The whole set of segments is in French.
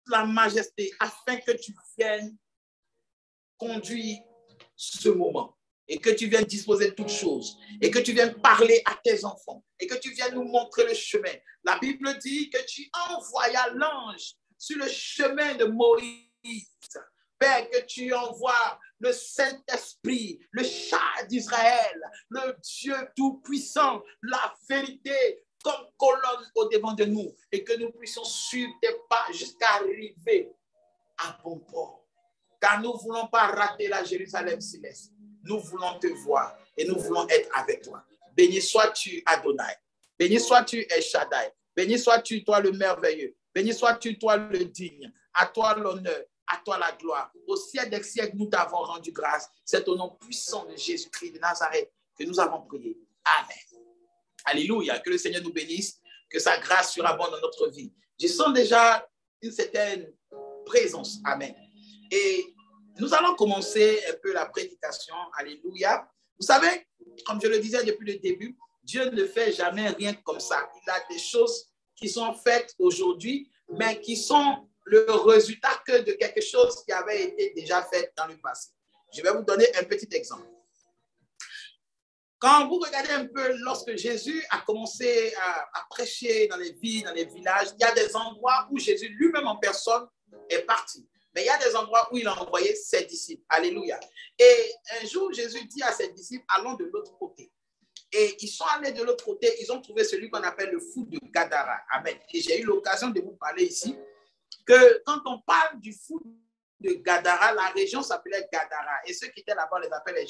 la majesté afin que tu viennes conduire ce moment et que tu viennes disposer de toutes choses et que tu viennes parler à tes enfants et que tu viennes nous montrer le chemin. La Bible dit que tu envoyas l'ange sur le chemin de Moïse. Père, que tu envoies le Saint-Esprit, le char d'Israël, le Dieu tout-puissant, la vérité comme colonne au devant de nous et que nous puissions suivre tes pas jusqu'à arriver à bon port. Car nous ne voulons pas rater la Jérusalem céleste. Nous voulons te voir et nous voulons être avec toi. Béni sois-tu, Adonai. Béni sois-tu, El Shaddai. Béni sois-tu, toi le merveilleux. Béni sois-tu, toi le digne. À toi l'honneur, à toi la gloire. Au siècle des siècles, nous t'avons rendu grâce. C'est au nom puissant de Jésus-Christ de Nazareth que nous avons prié. Amen. Alléluia. Que le Seigneur nous bénisse. Que sa grâce surabonde dans notre vie. Je sens déjà une certaine présence. Amen. Et nous allons commencer un peu la prédication. Alléluia. Vous savez, comme je le disais depuis le début, Dieu ne fait jamais rien comme ça. Il a des choses qui sont faites aujourd'hui, mais qui sont le résultat que de quelque chose qui avait été déjà fait dans le passé. Je vais vous donner un petit exemple. Quand vous regardez un peu, lorsque Jésus a commencé à prêcher dans les villes, dans les villages, il y a des endroits où Jésus lui-même en personne est parti. Mais il y a des endroits où il a envoyé ses disciples. Alléluia. Et un jour, Jésus dit à ses disciples, allons de l'autre côté. Et ils sont allés de l'autre côté, ils ont trouvé celui qu'on appelle le fou de Gadara. Amen. Et j'ai eu l'occasion de vous parler ici que quand on parle du fou de Gadara, la région s'appelait Gadara. Et ceux qui étaient là-bas, on les appelle les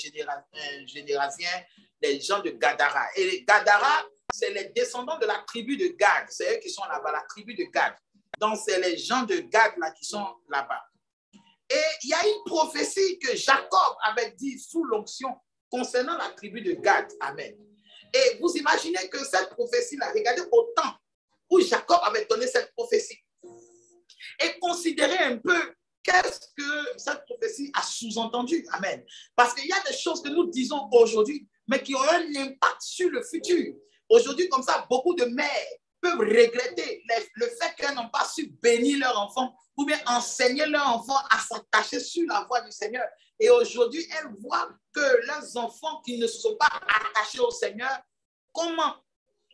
Générasiens, les gens de Gadara. Et les Gadara, c'est les descendants de la tribu de Gad. C'est eux qui sont là-bas, la tribu de Gad. Donc, c'est les gens de Gad là, qui sont là-bas. Et il y a une prophétie que Jacob avait dit sous l'onction concernant la tribu de Gad. Amen. Et vous imaginez que cette prophétie-là, regardez au temps où Jacob avait donné cette prophétie. Et considérez un peu qu'est-ce que cette prophétie a sous-entendu. Amen. Parce qu'il y a des choses que nous disons aujourd'hui, mais qui ont un impact sur le futur. Aujourd'hui, comme ça, beaucoup de mères peuvent regretter le fait qu'elles n'ont pas su bénir leur enfant ou bien enseigner leur enfant à s'attacher sur la voie du Seigneur. Et aujourd'hui, elles voient que leurs enfants qui ne se sont pas attachés au Seigneur, comment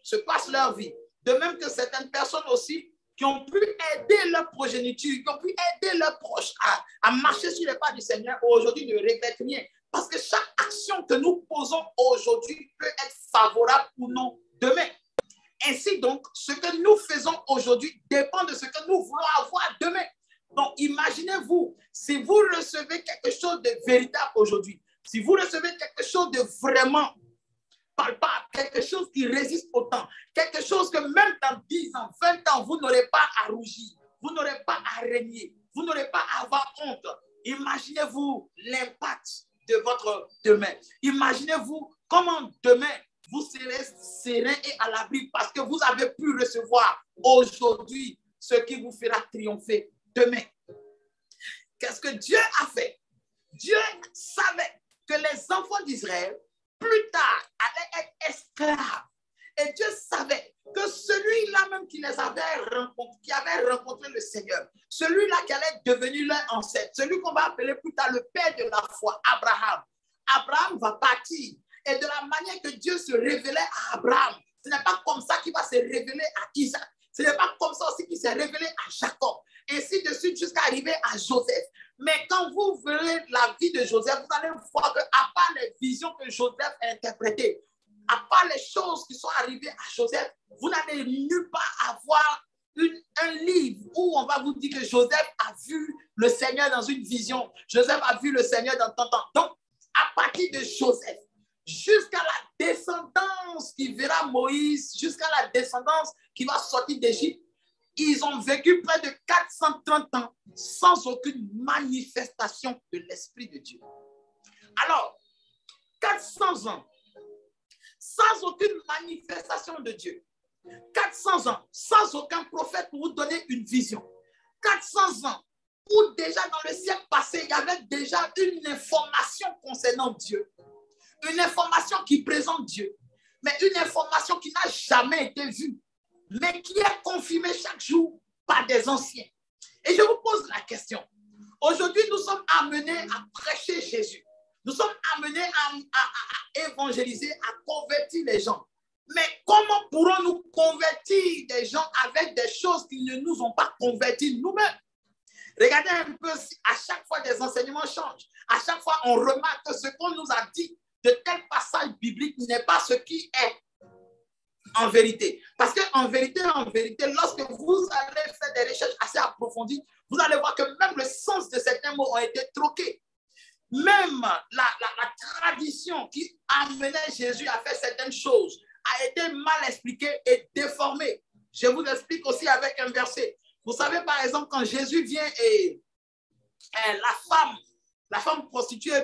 se passe leur vie. De même que certaines personnes aussi qui ont pu aider leur progéniture, qui ont pu aider leurs proches à marcher sur les pas du Seigneur, aujourd'hui ne regrettent rien. Parce que chaque action que nous posons aujourd'hui peut être favorable ou non demain. Ainsi donc, ce que nous faisons aujourd'hui dépend de ce que nous voulons avoir demain. Donc, imaginez-vous, si vous recevez quelque chose de véritable aujourd'hui, si vous recevez quelque chose de vraiment palpable, quelque chose qui résiste au temps, quelque chose que même dans 10 ans, 20 ans, vous n'aurez pas à rougir, vous n'aurez pas à régner, vous n'aurez pas à avoir honte. Imaginez-vous l'impact de votre demain. Imaginez-vous comment demain, vous serez serein et à l'abri parce que vous avez pu recevoir aujourd'hui ce qui vous fera triompher demain. Qu'est-ce que Dieu a fait? Dieu savait que les enfants d'Israël, plus tard, allaient être esclaves. Et Dieu savait que celui-là même qui les avait rencontrés, qui avait rencontré le Seigneur, celui-là qui allait devenir leur ancêtre, celui qu'on va appeler plus tard le père de la foi, Abraham. Abraham va partir. Et de la manière que Dieu se révélait à Abraham, ce n'est pas comme ça qu'il va se révéler à Isaac. Ce n'est pas comme ça aussi qu'il s'est révélé à Jacob. Ainsi de suite jusqu'à arriver à Joseph. Mais quand vous verrez la vie de Joseph, vous allez voir qu'à part les visions que Joseph a interprétées, à part les choses qui sont arrivées à Joseph, vous n'allez nulle part avoir un livre où on va vous dire que Joseph a vu le Seigneur dans une vision. Joseph a vu le Seigneur dans tant temps. Donc, à partir de Joseph, jusqu'à la descendance qui verra Moïse, jusqu'à la descendance qui va sortir d'Égypte, ils ont vécu près de 430 ans sans aucune manifestation de l'Esprit de Dieu. Alors, 400 ans sans aucune manifestation de Dieu. 400 ans sans aucun prophète pour vous donner une vision. 400 ans où déjà dans le siècle passé, il y avait déjà une information concernant Dieu. Une information qui présente Dieu, mais une information qui n'a jamais été vue, mais qui est confirmée chaque jour par des anciens. Et je vous pose la question. Aujourd'hui, nous sommes amenés à prêcher Jésus. Nous sommes amenés à évangéliser, à convertir les gens. Mais comment pourrons-nous convertir des gens avec des choses qui ne nous ont pas convertis nous-mêmes? Regardez un peu, à chaque fois des enseignements changent. À chaque fois, on remarque que ce qu'on nous a dit de tel passage biblique n'est pas ce qui est en vérité. Parce qu'en vérité, lorsque vous allez faire des recherches assez approfondies, vous allez voir que même le sens de certains mots ont été troqués. Même la tradition qui amenait Jésus à faire certaines choses a été mal expliquée et déformée. Je vous explique aussi avec un verset. Vous savez, par exemple, quand Jésus vient et la femme prostituée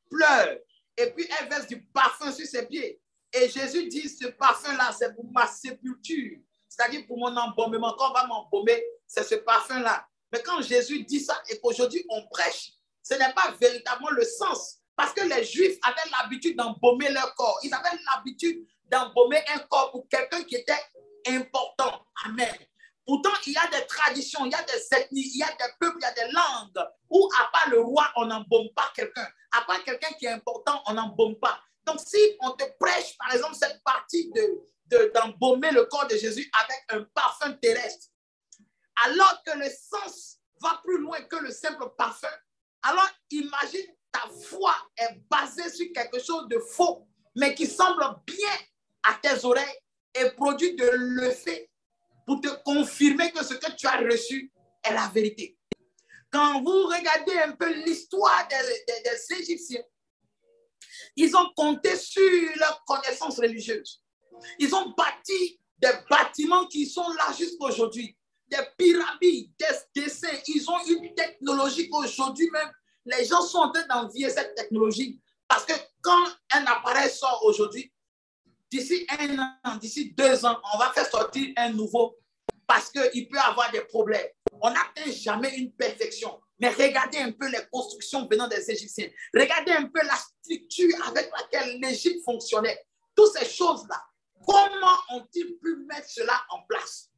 pleure et puis elle verse du parfum sur ses pieds. Et Jésus dit, ce parfum-là, c'est pour ma sépulture. C'est-à-dire pour mon embaumement. Quand on va m'embaumer, c'est ce parfum-là. Mais quand Jésus dit ça et qu'aujourd'hui on prêche, ce n'est pas véritablement le sens. Parce que les Juifs avaient l'habitude d'embaumer leur corps. Ils avaient l'habitude d'embaumer un corps pour quelqu'un qui était important. Amen. Pourtant, il y a des traditions, il y a des ethnies, il y a des peuples, il y a des langues où, à part le roi, on n'embaume pas quelqu'un. À part quelqu'un qui est important, on n'embaume pas. Donc, si on te prêche, par exemple, cette partie d'embaumer le corps de Jésus avec un parfum terrestre, alors que le sens va plus loin que le simple parfum, alors imagine ta foi est basée sur quelque chose de faux, mais qui semble bien à tes oreilles et produit de l'effet pour te confirmer que ce que tu as reçu est la vérité. Quand vous regardez un peu l'histoire des Égyptiens, ils ont compté sur leur connaissance religieuse. Ils ont bâti des bâtiments qui sont là jusqu'à aujourd'hui. Des pyramides, des dessins. Ils ont une technologie qu'aujourd'hui même, les gens sont en train d'envier cette technologie. Parce que quand un appareil sort aujourd'hui, d'ici 1 an, d'ici 2 ans, on va faire sortir un nouveau parce qu'il peut avoir des problèmes. On n'atteint jamais une perfection. Mais regardez un peu les constructions venant des Égyptiens. Regardez un peu la structure avec laquelle l'Égypte fonctionnait. Toutes ces choses-là, comment ont-ils pu mettre cela en place?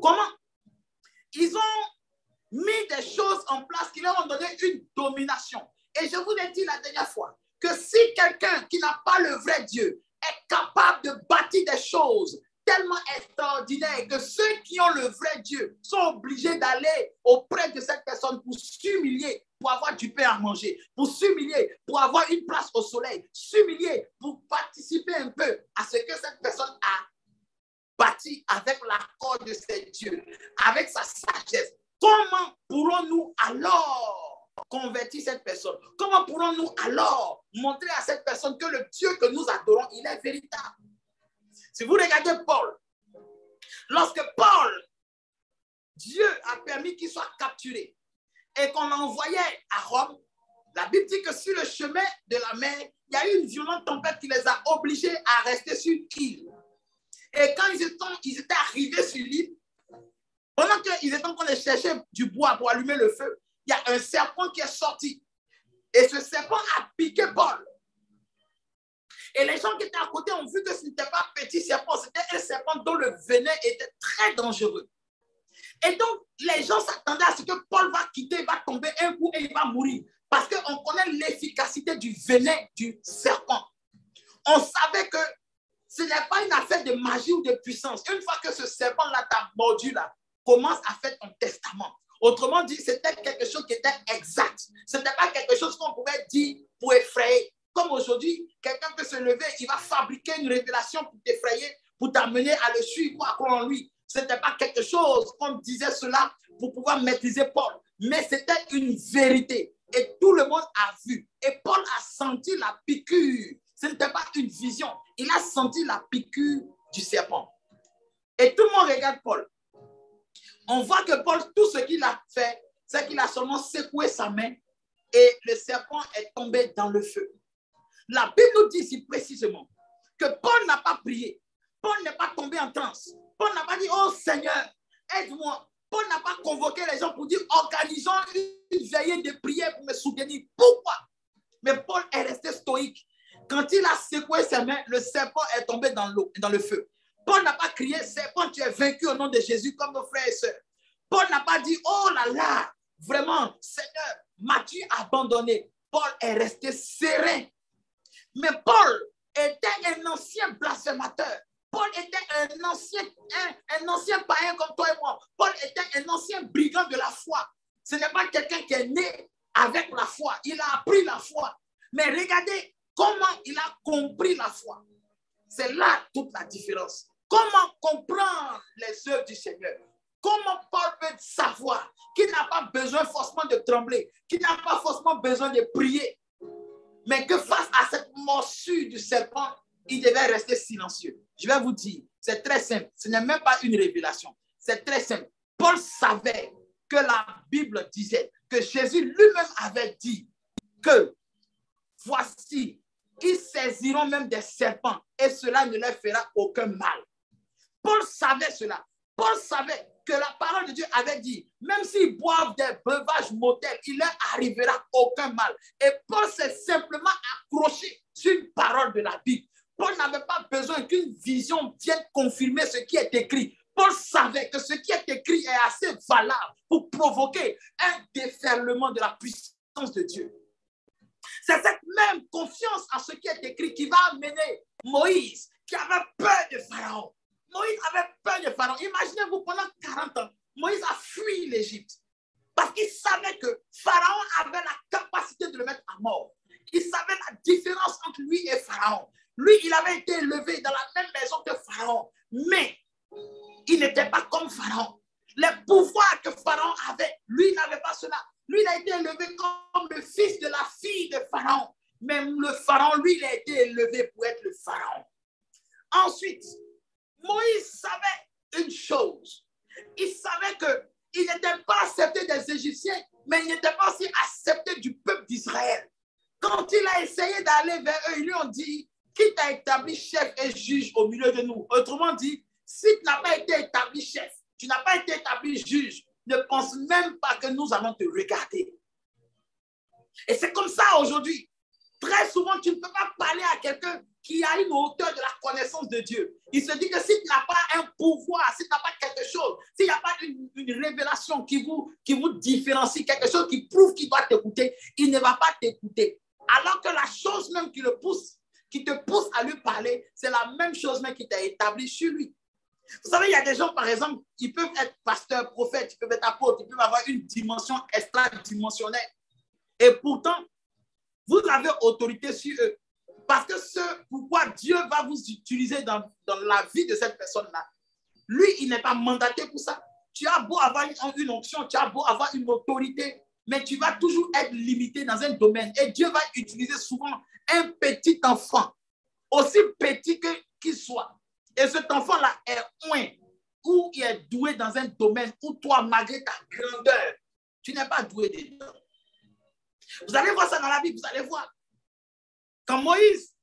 Comment? Ils ont mis des choses en place qui leur ont donné une domination. Et je vous l'ai dit la dernière fois, que si quelqu'un qui n'a pas le vrai Dieu est capable de bâtir des choses tellement extraordinaires que ceux qui ont le vrai Dieu sont obligés d'aller auprès de cette personne pour s'humilier, pour avoir du pain à manger, pour s'humilier, pour avoir une place au soleil, s'humilier, pour participer un peu à ce que cette personne a bâti avec l'accord de ses dieux, avec sa sagesse. Comment pourrons-nous alors convertir cette personne? Comment pourrons-nous alors montrer à cette personne que le Dieu que nous adorons, il est véritable? Si vous regardez Paul, lorsque Paul, Dieu a permis qu'il soit capturé et qu'on l'envoyait à Rome, la Bible dit que sur le chemin de la mer, il y a eu une violente tempête qui les a obligés à rester sur l'île. Et quand ils étaient arrivés sur l'île, pendant qu'ils étaient en train de chercher du bois pour allumer le feu, il y a un serpent qui est sorti. Et ce serpent a piqué Paul. Et les gens qui étaient à côté ont vu que ce n'était pas un petit serpent, c'était un serpent dont le venin était très dangereux. Et donc, les gens s'attendaient à ce que Paul va quitter, il va tomber un coup et il va mourir. Parce qu'on connaît l'efficacité du venin du serpent. On savait que ce n'est pas une affaire de magie ou de puissance. Une fois que ce serpent-là t'a mordu, là, commence à faire ton testament. Autrement dit, c'était quelque chose qui était exact. Ce n'était pas quelque chose qu'on pouvait dire pour effrayer. Comme aujourd'hui, quelqu'un peut se lever, il va fabriquer une révélation pour t'effrayer, pour t'amener à le suivre, pour croire en lui. Ce n'était pas quelque chose qu'on disait cela pour pouvoir maîtriser Paul. Mais c'était une vérité. Et tout le monde a vu. Et Paul a senti la piqûre. Ce n'était pas une vision. Il a senti la piqûre du serpent. Et tout le monde regarde Paul. On voit que Paul, tout ce qu'il a fait, c'est qu'il a seulement secoué sa main et le serpent est tombé dans le feu. La Bible nous dit ici précisément que Paul n'a pas prié. Paul n'est pas tombé en transe. Paul n'a pas dit, oh Seigneur, aide-moi. Paul n'a pas convoqué les gens pour dire, organisons une veillée de prière pour me soutenir. Pourquoi? Mais Paul est resté stoïque. Quand il a secoué ses mains, le serpent est tombé dans l'eau, dans le feu. Paul n'a pas crié, serpent, tu es vaincu au nom de Jésus comme nos frères et sœurs. Paul n'a pas dit, oh là là, vraiment, Seigneur, m'as-tu abandonné? Paul est resté serein. Mais Paul était un ancien blasphémateur. Paul était un ancien païen comme toi et moi. Paul était un ancien brigand de la foi. Ce n'est pas quelqu'un qui est né avec la foi. Il a appris la foi. Mais regardez comment il a compris la foi. C'est là toute la différence. Comment comprendre les œuvres du Seigneur? Comment Paul peut savoir qu'il n'a pas besoin forcément de trembler, qu'il n'a pas forcément besoin de prier, mais que face à cette morsure du serpent, il devait rester silencieux. Je vais vous dire, c'est très simple. Ce n'est même pas une révélation. C'est très simple. Paul savait que la Bible disait, que Jésus lui-même avait dit que voici, ils saisiront même des serpents et cela ne leur fera aucun mal. Paul savait cela. Paul savait que la parole de Dieu avait dit, même s'ils boivent des breuvages mortels, il leur arrivera aucun mal. Et Paul s'est simplement accroché sur une parole de la Bible. Paul n'avait pas besoin qu'une vision vienne confirmer ce qui est écrit. Paul savait que ce qui est écrit est assez valable pour provoquer un déferlement de la puissance de Dieu. C'est cette même confiance en ce qui est écrit qui va amener Moïse, qui avait peur de Pharaon. Moïse avait peur de Pharaon. Imaginez-vous, pendant 40 ans, Moïse a fui l'Égypte parce qu'il savait que Pharaon avait la capacité de le mettre à mort. Il savait la différence entre lui et Pharaon. Lui, il avait été élevé dans la même maison que Pharaon, mais il n'était pas comme Pharaon. Les pouvoirs que Pharaon avait, lui, n'avait pas cela. Lui, il a été élevé comme le fils de la fille de Pharaon. Même le Pharaon, lui, il a été élevé pour être le Pharaon. Ensuite, Moïse savait une chose. Il savait qu'il n'était pas accepté des Égyptiens, mais il n'était pas aussi accepté du peuple d'Israël. Quand il a essayé d'aller vers eux, ils lui ont dit, qui t'a établi chef et juge au milieu de nous? Autrement dit, si tu n'as pas été établi chef, tu n'as pas été établi juge, ne pense même pas que nous allons te regarder. Et c'est comme ça aujourd'hui. Très souvent, tu ne peux pas parler à quelqu'un qui a une hauteur de la connaissance de Dieu. Il se dit que si tu n'as pas un pouvoir, si tu n'as pas quelque chose, s'il n'y a pas une révélation qui vous différencie, quelque chose qui prouve qu'il doit t'écouter, il ne va pas t'écouter. Alors que la chose même qui te pousse à lui parler, c'est la même chose même qui t'a établi sur lui. Vous savez, il y a des gens, par exemple, qui peuvent être pasteurs, prophètes, ils peuvent être apôtres, ils peuvent avoir une dimension extradimensionnelle. Et pourtant, vous avez autorité sur eux. Parce que ce pourquoi Dieu va vous utiliser dans la vie de cette personne-là, lui, il n'est pas mandaté pour ça. Tu as beau avoir une onction, tu as beau avoir une autorité, mais tu vas toujours être limité dans un domaine. Et Dieu va utiliser souvent un petit enfant, aussi petit qu'il soit. Et cet enfant-là est loin, ou il est doué dans un domaine où toi, malgré ta grandeur, tu n'es pas doué dedans. Vous allez voir ça dans la Bible, vous allez voir. Quand Moïse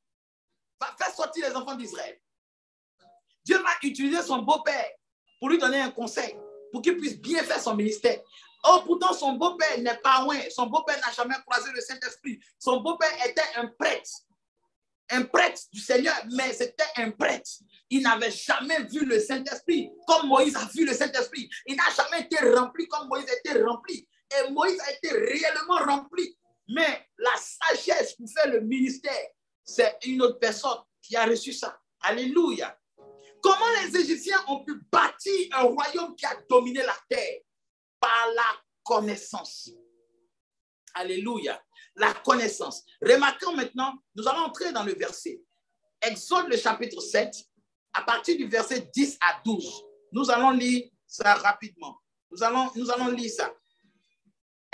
va faire sortir les enfants d'Israël, Dieu va utiliser son beau-père pour lui donner un conseil, pour qu'il puisse bien faire son ministère. Oh, pourtant, son beau-père n'est pas loin. Son beau-père n'a jamais croisé le Saint-Esprit. Son beau-père était un prêtre du Seigneur, mais c'était un prêtre. Il n'avait jamais vu le Saint-Esprit comme Moïse a vu le Saint-Esprit. Il n'a jamais été rempli comme Moïse a été rempli. Et Moïse a été réellement rempli. Mais la sagesse pour faire le ministère, c'est une autre personne qui a reçu ça. Alléluia. Comment les Égyptiens ont pu bâtir un royaume qui a dominé la terre? Par la connaissance. Alléluia. La connaissance. Remarquons maintenant, nous allons entrer dans le verset. Exode le chapitre 7, à partir du verset 10 à 12. Nous allons lire ça rapidement. Nous allons lire ça.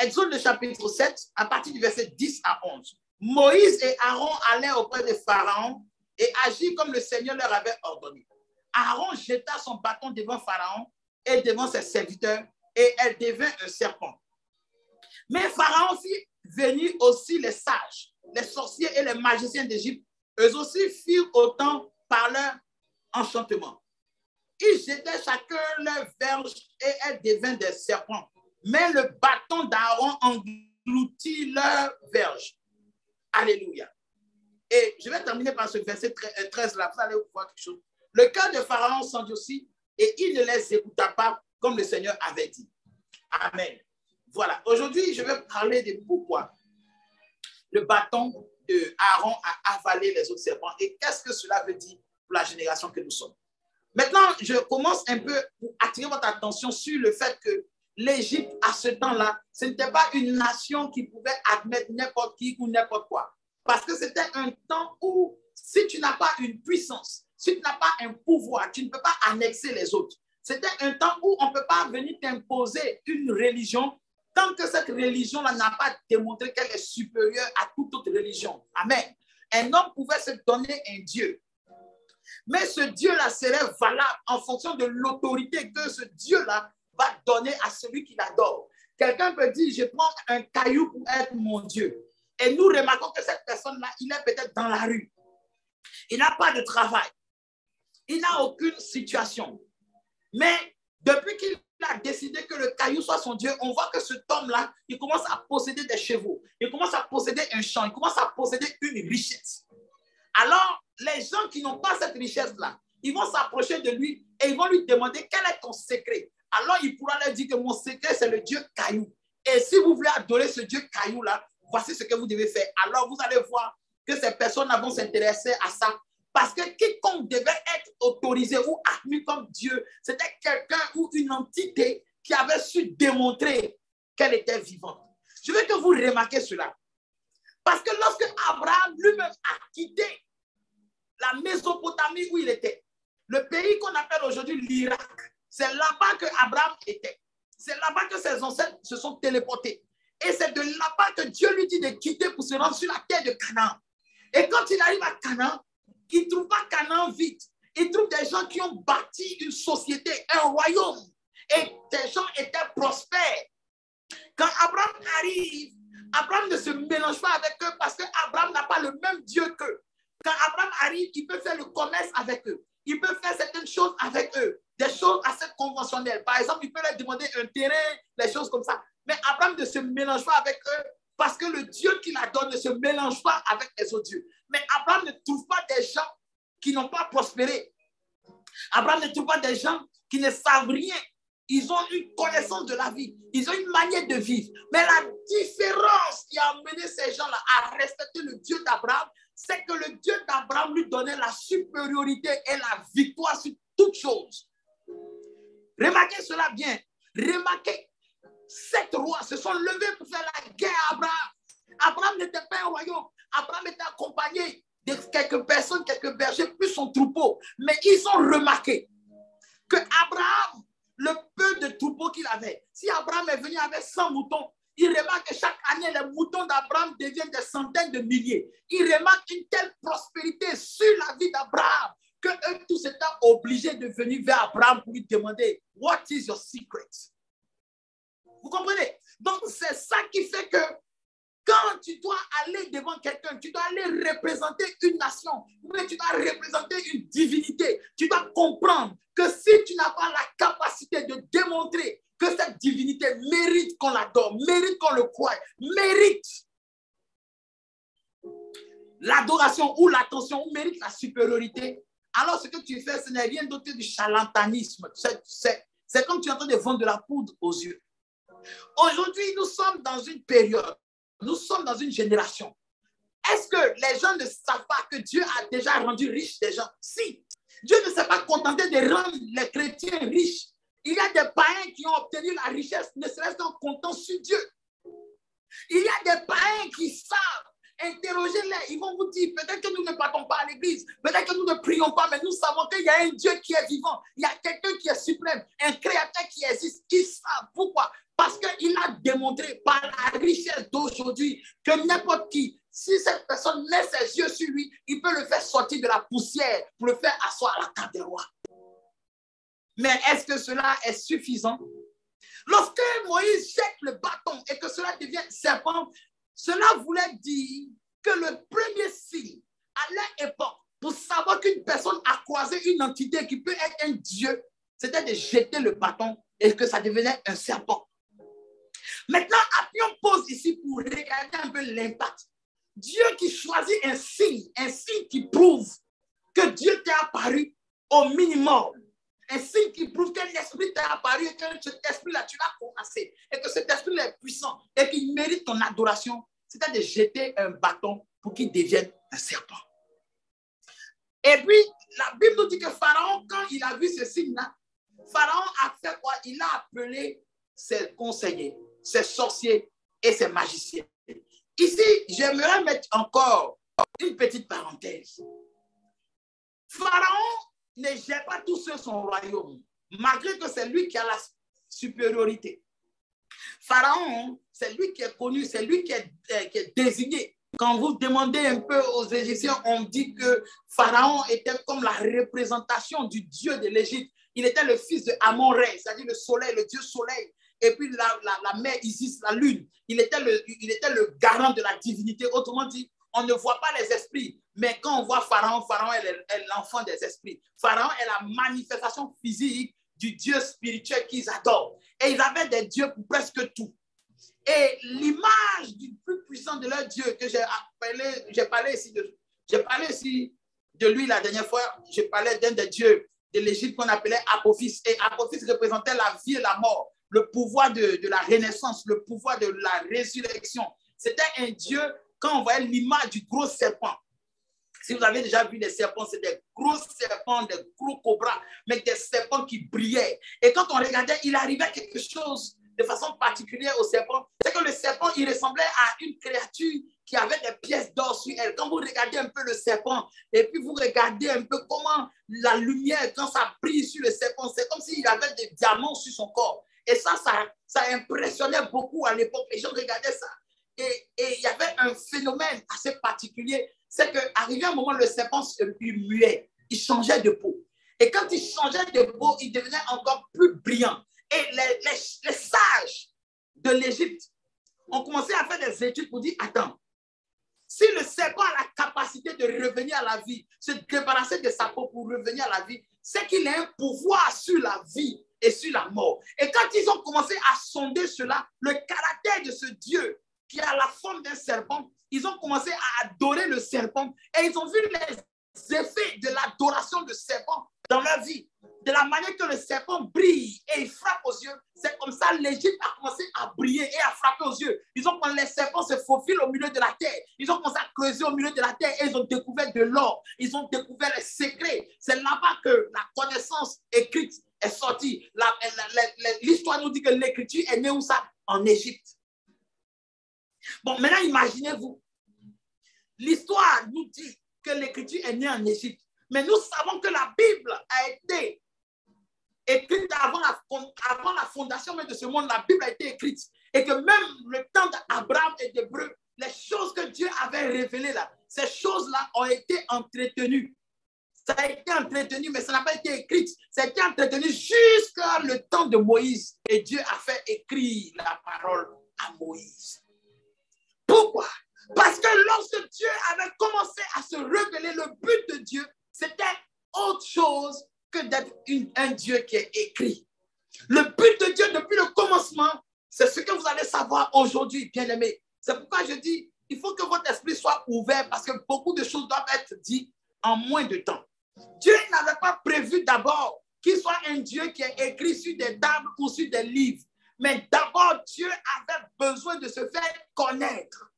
Exode le chapitre 7, à partir du verset 10 à 11. Moïse et Aaron allèrent auprès de Pharaon et agirent comme le Seigneur leur avait ordonné. Aaron jeta son bâton devant Pharaon et devant ses serviteurs et elle devint un serpent. Mais Pharaon fit venir aussi les sages, les sorciers et les magiciens d'Égypte. Eux aussi firent autant par leur enchantement. Ils jetaient chacun leur verge et elles devinrent des serpents. Mais le bâton d'Aaron engloutit leur verge. Alléluia. Et je vais terminer par ce verset 13 là. Vous allez voir quelque chose. Le cœur de Pharaon s'endurcit et il ne les écouta pas comme le Seigneur avait dit. Amen. Voilà. Aujourd'hui, je vais parler de pourquoi le bâton d'Aaron a avalé les autres serpents et qu'est-ce que cela veut dire pour la génération que nous sommes. Maintenant, je commence un peu pour attirer votre attention sur le fait que l'Égypte, à ce temps-là, ce n'était pas une nation qui pouvait admettre n'importe qui ou n'importe quoi. Parce que c'était un temps où, si tu n'as pas une puissance, si tu n'as pas un pouvoir, tu ne peux pas annexer les autres. C'était un temps où on ne peut pas venir t'imposer une religion tant que cette religion-là n'a pas démontré qu'elle est supérieure à toute autre religion. Amen. Un homme pouvait se donner un Dieu. Mais ce Dieu-là serait valable en fonction de l'autorité que ce Dieu-là va donner à celui qui l'adore. Quelqu'un peut dire, je prends un caillou pour être mon Dieu. Et nous remarquons que cette personne-là, il est peut-être dans la rue. Il n'a pas de travail. Il n'a aucune situation. Mais depuis qu'il a décidé que le caillou soit son Dieu, on voit que cet homme-là, il commence à posséder des chevaux. Il commence à posséder un champ. Il commence à posséder une richesse. Alors, les gens qui n'ont pas cette richesse-là, ils vont s'approcher de lui et ils vont lui demander quel est ton secret. Alors, il pourra leur dire que mon secret, c'est le Dieu caillou. Et si vous voulez adorer ce Dieu caillou-là, voici ce que vous devez faire. Alors, vous allez voir que ces personnes vont s'intéresser à ça. Parce que quiconque devait être autorisé ou admis comme Dieu, c'était quelqu'un ou une entité qui avait su démontrer qu'elle était vivante. Je veux que vous remarquiez cela. Parce que lorsque Abraham lui-même a quitté la Mésopotamie où il était, le pays qu'on appelle aujourd'hui l'Irak, c'est là-bas que Abraham était. C'est là-bas que ses ancêtres se sont téléportés. Et c'est de là-bas que Dieu lui dit de quitter pour se rendre sur la terre de Canaan. Et quand il arrive à Canaan, il ne trouve pas Canaan vide. Il trouve des gens qui ont bâti une société, un royaume. Et ces gens étaient prospères. Quand Abraham arrive, Abraham ne se mélange pas avec eux parce qu'Abraham n'a pas le même Dieu qu'eux. Quand Abraham arrive, il peut faire le commerce avec eux. Il peut faire certaines choses avec eux. Des choses assez conventionnelles. Par exemple, il peut leur demander un terrain, des choses comme ça. Mais Abraham ne se mélange pas avec eux parce que le Dieu qu'il adore ne se mélange pas avec les autres dieux. Mais Abraham ne trouve pas des gens qui n'ont pas prospéré. Abraham ne trouve pas des gens qui ne savent rien. Ils ont une connaissance de la vie. Ils ont une manière de vivre. Mais la différence qui a amené ces gens-là à respecter le Dieu d'Abraham, c'est que le Dieu d'Abraham lui donnait la supériorité et la victoire sur toutes choses. Remarquez cela bien. Remarquez, 7 rois se sont levés pour faire la guerre à Abraham. Abraham n'était pas un royaume. Abraham était accompagné de quelques personnes, quelques bergers, plus son troupeau. Mais ils ont remarqué que Abraham, le peu de troupeau qu'il avait, si Abraham est venu avec 100 moutons, il remarque que chaque année, les moutons d'Abraham deviennent des centaines de milliers. Il remarque une telle prospérité sur la vie d'Abraham que eux tous étaient obligés de venir vers Abraham pour lui demander « What is your secret ?» Vous comprenez? Donc, c'est ça qui fait que quand tu dois aller devant quelqu'un, tu dois aller représenter une nation, mais tu dois représenter une divinité. Tu dois comprendre que si tu n'as pas la capacité de démontrer que cette divinité mérite qu'on l'adore, mérite qu'on le croie, mérite l'adoration ou l'attention, ou mérite la supériorité, alors ce que tu fais, ce n'est rien d'autre que du charlatanisme. C'est comme tu es en train de vendre de la poudre aux yeux. Aujourd'hui, nous sommes dans une période, nous sommes dans une génération. Est-ce que les gens ne savent pas que Dieu a déjà rendu riches des gens? Si. Dieu ne s'est pas contenté de rendre les chrétiens riches. Il y a des païens qui ont obtenu la richesse, ne serait-ce qu'en comptant sur Dieu. Il y a des païens qui savent. Interrogez-les, ils vont vous dire, peut-être que nous ne partons pas à l'église, peut-être que nous ne prions pas, mais nous savons qu'il y a un Dieu qui est vivant, il y a quelqu'un qui est suprême, un créateur qui existe. Ils savent pourquoi. Parce qu'il a démontré par la richesse d'aujourd'hui que n'importe qui, si cette personne met ses yeux sur lui, il peut le faire sortir de la poussière pour le faire asseoir à la table des rois. Mais est-ce que cela est suffisant? Lorsque Moïse jette le bâton et que cela devient serpent, cela voulait dire que le premier signe à leur époque pour savoir qu'une personne a croisé une entité qui peut être un dieu, c'était de jeter le bâton et que ça devenait un serpent. Maintenant, appuyons pause ici pour regarder un peu l'impact. Dieu qui choisit un signe qui prouve que Dieu t'est apparu au minimum, un signe qui prouve qu'un esprit t'est apparu et que cet esprit-là, tu l'as commencé et que cet esprit-là est puissant et qu'il mérite ton adoration, c'est de jeter un bâton pour qu'il devienne un serpent. Et puis, la Bible nous dit que Pharaon, quand il a vu ce signe-là, Pharaon a fait quoi? Il a appelé ses conseillers, ses sorciers et ses magiciens. Ici, j'aimerais mettre encore une petite parenthèse. Pharaon ne gère pas tout seul son royaume, malgré que c'est lui qui a la supériorité. Pharaon, c'est lui qui est connu, c'est lui qui est désigné. Quand vous demandez un peu aux Égyptiens, on dit que Pharaon était comme la représentation du dieu de l'Égypte. Il était le fils de Amon-Ré, c'est-à-dire le soleil, le dieu soleil. Et puis la mère Isis, la lune. Il était le garant de la divinité. Autrement dit, on ne voit pas les esprits. Mais quand on voit Pharaon, Pharaon est l'enfant des esprits. Pharaon est la manifestation physique du Dieu spirituel qu'ils adorent. Et ils avaient des dieux pour presque tout. Et l'image du plus puissant de leur Dieu que j'ai parlé ici de lui la dernière fois, je parlais d'un des dieux de l'Égypte qu'on appelait Apophis. Et Apophis représentait la vie et la mort, le pouvoir de la renaissance, le pouvoir de la résurrection. C'était un dieu, quand on voyait l'image du gros serpent. Si vous avez déjà vu des serpents, c'est des gros serpents, des gros cobras, mais des serpents qui brillaient. Et quand on regardait, il arrivait quelque chose de façon particulière au serpent. C'est que le serpent, il ressemblait à une créature qui avait des pièces d'or sur elle. Quand vous regardez un peu le serpent, et puis vous regardez un peu comment la lumière, quand ça brille sur le serpent, c'est comme s'il avait des diamants sur son corps. Et ça impressionnait beaucoup à l'époque. Les gens regardaient ça. Et il y avait un phénomène assez particulier. C'est qu'arrivé un moment, le serpent il muait. Il changeait de peau. Et quand il changeait de peau, il devenait encore plus brillant. Et les sages de l'Égypte ont commencé à faire des études pour dire, attends, si le serpent a la capacité de revenir à la vie, se débarrasser de sa peau pour revenir à la vie, c'est qu'il a un pouvoir sur la vie et sur la mort. Et quand ils ont commencé à sonder cela, le caractère de ce Dieu qui a la forme d'un serpent, ils ont commencé à adorer le serpent et ils ont vu les effets de l'adoration du serpent dans leur vie. De la manière que le serpent brille et il frappe aux yeux, c'est comme ça l'Égypte a commencé à briller et à frapper aux yeux. Ils ont, quand les serpents se faufilent au milieu de la terre, ils ont commencé à creuser au milieu de la terre et ils ont découvert de l'or. Ils ont découvert les secrets. C'est là-bas que la connaissance écrite est sortie. L'histoire nous dit que l'écriture est née où ça? En Égypte. Bon, maintenant imaginez-vous. L'histoire nous dit que l'écriture est née en Égypte. Mais nous savons que la Bible a été écrite avant la fondation même de ce monde. La Bible a été écrite. Et que même le temps d'Abraham et d'Hébreu, les choses que Dieu avait révélées là, ces choses-là ont été entretenues. Ça a été entretenu, mais ça n'a pas été écrit. Ça a été entretenu jusqu'à le temps de Moïse. Et Dieu a fait écrire la parole à Moïse. Pourquoi? Parce que lorsque Dieu avait commencé à se révéler, le but de Dieu, c'était autre chose que d'être un Dieu qui est écrit. Le but de Dieu depuis le commencement, c'est ce que vous allez savoir aujourd'hui, bien-aimés. C'est pourquoi je dis, il faut que votre esprit soit ouvert parce que beaucoup de choses doivent être dites en moins de temps. Dieu n'avait pas prévu d'abord qu'il soit un Dieu qui est écrit sur des tables ou sur des livres. Mais d'abord, Dieu avait besoin de se faire connaître.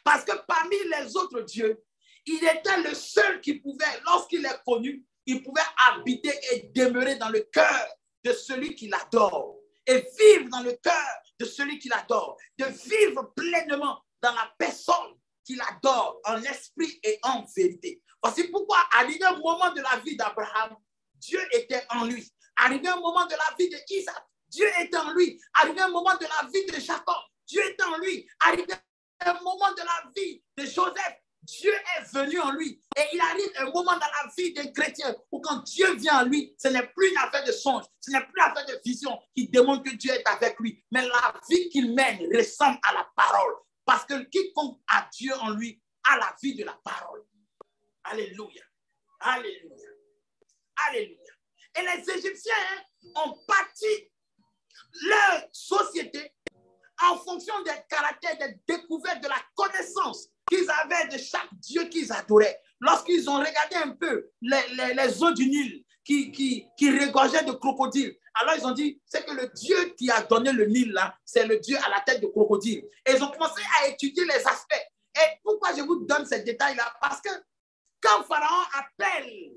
Parce que parmi les autres dieux, il était le seul qui pouvait, lorsqu'il est connu, il pouvait habiter et demeurer dans le cœur de celui qui l'adore. Et vivre dans le cœur de celui qui l'adore. De vivre pleinement dans la personne qui l'adore, en esprit et en vérité. Voici pourquoi, arrivé un moment de la vie d'Abraham, Dieu était en lui. Arrivé un moment de la vie d'Isaac, Dieu était en lui. Arrivé un moment de la vie de Jacob, Dieu était en lui. Arrivé un moment de la vie de Joseph, Dieu est venu en lui. Et il arrive un moment dans la vie d'un chrétien où quand Dieu vient en lui, ce n'est plus une affaire de songe, ce n'est plus une affaire de vision qui démontre que Dieu est avec lui. Mais la vie qu'il mène ressemble à la parole. Parce que quiconque a Dieu en lui a la vie de la parole. Alléluia. Alléluia. Alléluia. Et les Égyptiens ont bâti leur société en fonction des caractères, des découvertes, de la connaissance qu'ils avaient de chaque Dieu qu'ils adoraient. Lorsqu'ils ont regardé un peu les eaux du Nil, qui regorgeait de crocodiles. Alors ils ont dit, c'est que le Dieu qui a donné le Nil là, c'est le Dieu à la tête de crocodile. Et ils ont commencé à étudier les aspects. Et pourquoi je vous donne ces détails-là? Parce que quand Pharaon appelle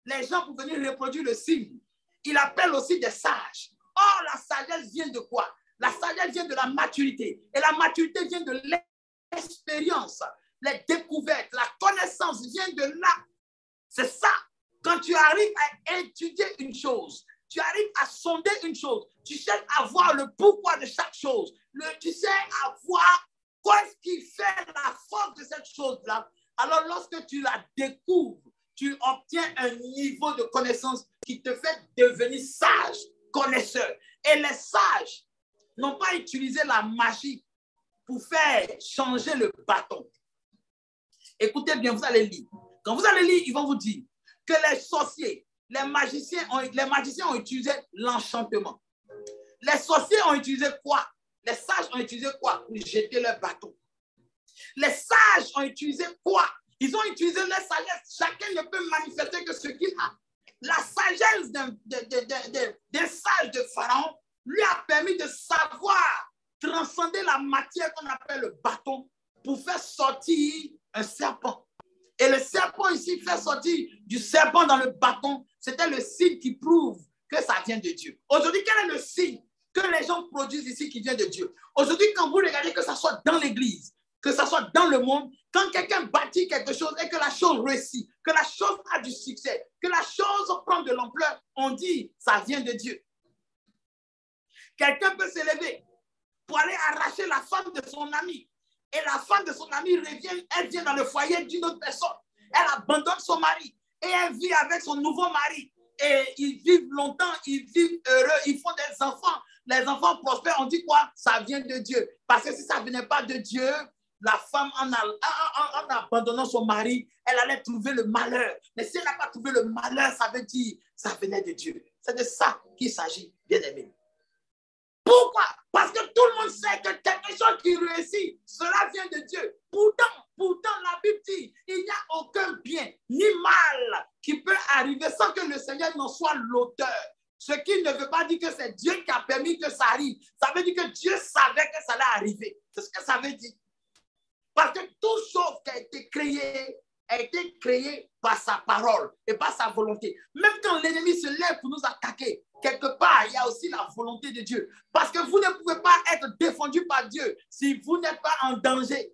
les gens pour venir reproduire le signe, il appelle aussi des sages. Or, la sagesse vient de quoi? La sagesse vient de la maturité. Et la maturité vient de l'expérience, les découvertes, la connaissance vient de là. C'est ça. Quand tu arrives à étudier une chose, tu arrives à sonder une chose, tu cherches à voir le pourquoi de chaque chose, tu sais à voir quoi est-ce qui fait la force de cette chose-là. Alors, lorsque tu la découvres, tu obtiens un niveau de connaissance qui te fait devenir sage, connaisseur. Et les sages n'ont pas utilisé la magie pour faire changer le bâton. Écoutez bien, vous allez lire. Quand vous allez lire, ils vont vous dire que les sorciers, les magiciens ont utilisé l'enchantement. Les sorciers ont utilisé quoi? Les sages ont utilisé quoi? Pour jeter leur bâton. Les sages ont utilisé quoi? Ils ont utilisé leur sagesse. Chacun ne peut manifester que ce qu'il a. La sagesse d'un sage de Pharaon lui a permis de savoir transcender la matière qu'on appelle le bâton pour faire sortir un serpent. Et le serpent ici fait sortir du serpent dans le bâton. C'était le signe qui prouve que ça vient de Dieu. Aujourd'hui, quel est le signe que les gens produisent ici qui vient de Dieu? Aujourd'hui, quand vous regardez, que ça soit dans l'église, que ça soit dans le monde, quand quelqu'un bâtit quelque chose et que la chose réussit, que la chose a du succès, que la chose prend de l'ampleur, on dit ça vient de Dieu. Quelqu'un peut se lever pour aller arracher la femme de son ami. Et la femme de son ami revient, elle vient dans le foyer d'une autre personne. Elle abandonne son mari et elle vit avec son nouveau mari. Et ils vivent longtemps, ils vivent heureux, ils font des enfants. Les enfants prospèrent, on dit quoi? Ça vient de Dieu. Parce que si ça ne venait pas de Dieu, la femme, en abandonnant son mari, elle allait trouver le malheur. Mais si elle n'a pas trouvé le malheur, ça veut dire ça venait de Dieu. C'est de ça qu'il s'agit, bien aimé. Pourquoi? Parce que tout le monde sait que quelque chose qui réussit, cela vient de Dieu. Pourtant, la Bible dit, il n'y a aucun bien ni mal qui peut arriver sans que le Seigneur n'en soit l'auteur. Ce qui ne veut pas dire que c'est Dieu qui a permis que ça arrive. Ça veut dire que Dieu savait que ça allait arriver. C'est ce que ça veut dire. Parce que toute chose qui a été créée par sa parole et par sa volonté. Même quand l'ennemi se lève pour nous attaquer, quelque part, il y a aussi la volonté de Dieu. Parce que vous ne pouvez pas être défendu par Dieu si vous n'êtes pas en danger.